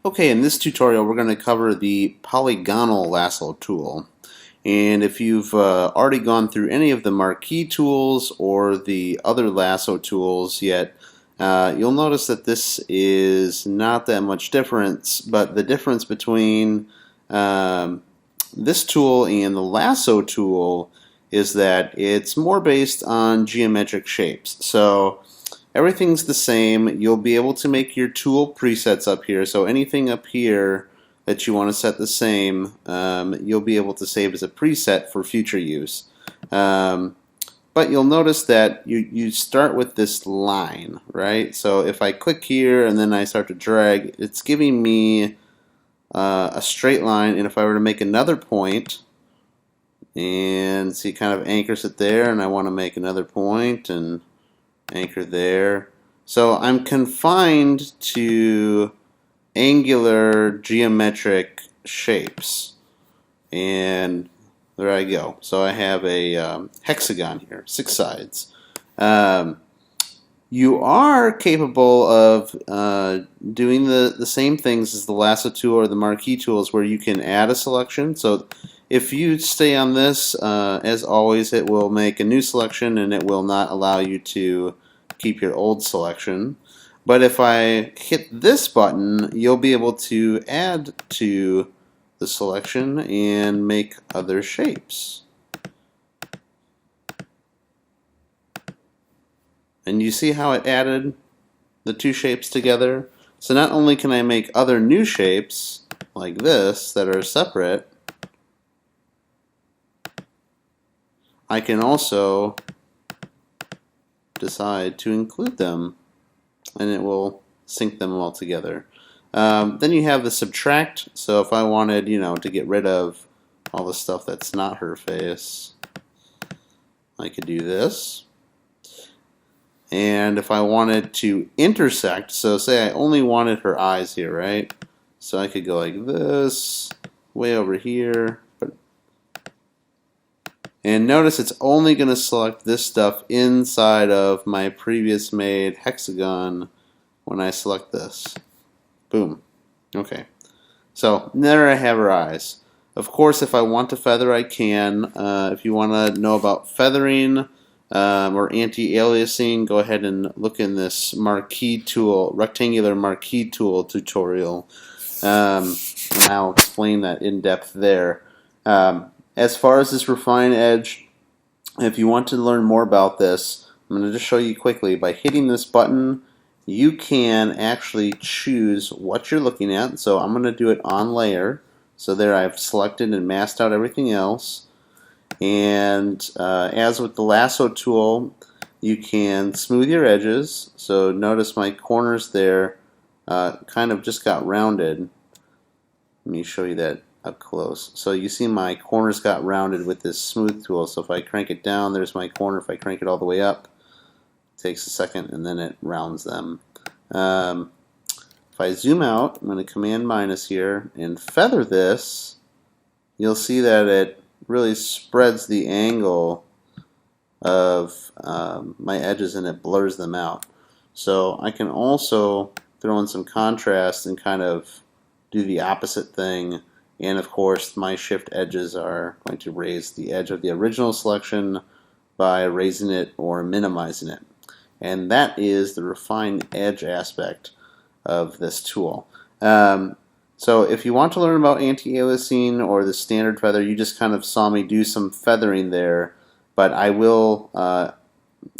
Okay, in this tutorial we're going to cover the Polygonal Lasso tool. And if you've already gone through any of the marquee tools or the other lasso tools yet, you'll notice that this is not that much difference, but the difference between this tool and the lasso tool is that it's more based on geometric shapes. So everything's the same. You'll be able to make your tool presets up here. So anything up here that you want to set the same, you'll be able to save as a preset for future use. But you'll notice that you start with this line, right? So if I click here and then I start to drag, it's giving me a straight line. And if I were to make another point, and see, it kind of anchors it there, and I want to make another point and anchor there. So I'm confined to angular geometric shapes, and there I go. So I have a hexagon here, 6 sides. You are capable of doing the same things as the lasso tool or the marquee tools, where you can add a selection. So if you stay on this, as always, it will make a new selection and it will not allow you to keep your old selection. But if I hit this button, you'll be able to add to the selection and make other shapes. And you see how it added the two shapes together? So not only can I make other new shapes like this that are separate, I can also decide to include them, and it will sync them all together. Then you have the subtract. So if I wanted, to get rid of all the stuff that's not her face, I could do this. And if I wanted to intersect, so say I only wanted her eyes here, right? So I could go like this, way over here. And notice it's only going to select this stuff inside of my previous made hexagon when I select this. Boom. Okay. So there I have her eyes. Of course, if I want to feather, I can. If you want to know about feathering or anti-aliasing, go ahead and look in this marquee tool, rectangular marquee tool tutorial. And I'll explain that in depth there. As far as this refine edge, if you want to learn more about this, I'm going to just show you quickly. By hitting this button, you can actually choose what you're looking at. So I'm going to do it on layer. So there I've selected and masked out everything else. And as with the lasso tool, you can smooth your edges. So notice my corners there kind of just got rounded. Let me show you that up close. So you see my corners got rounded with this smooth tool. So if I crank it down, there's my corner. If I crank it all the way up, it takes a second and then it rounds them. If I zoom out, I'm going to command minus here and feather this, you'll see that it really spreads the angle of my edges and it blurs them out. So I can also throw in some contrast and kind of do the opposite thing. And of course, my shift edges are going to raise the edge of the original selection by raising it or minimizing it. And that is the refine edge aspect of this tool. So if you want to learn about anti-aliasing or the standard feather, you just kind of saw me do some feathering there, but I will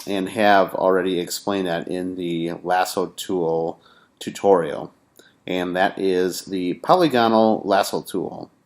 and have already explained that in the lasso tool tutorial. And that is the Polygonal Lasso tool.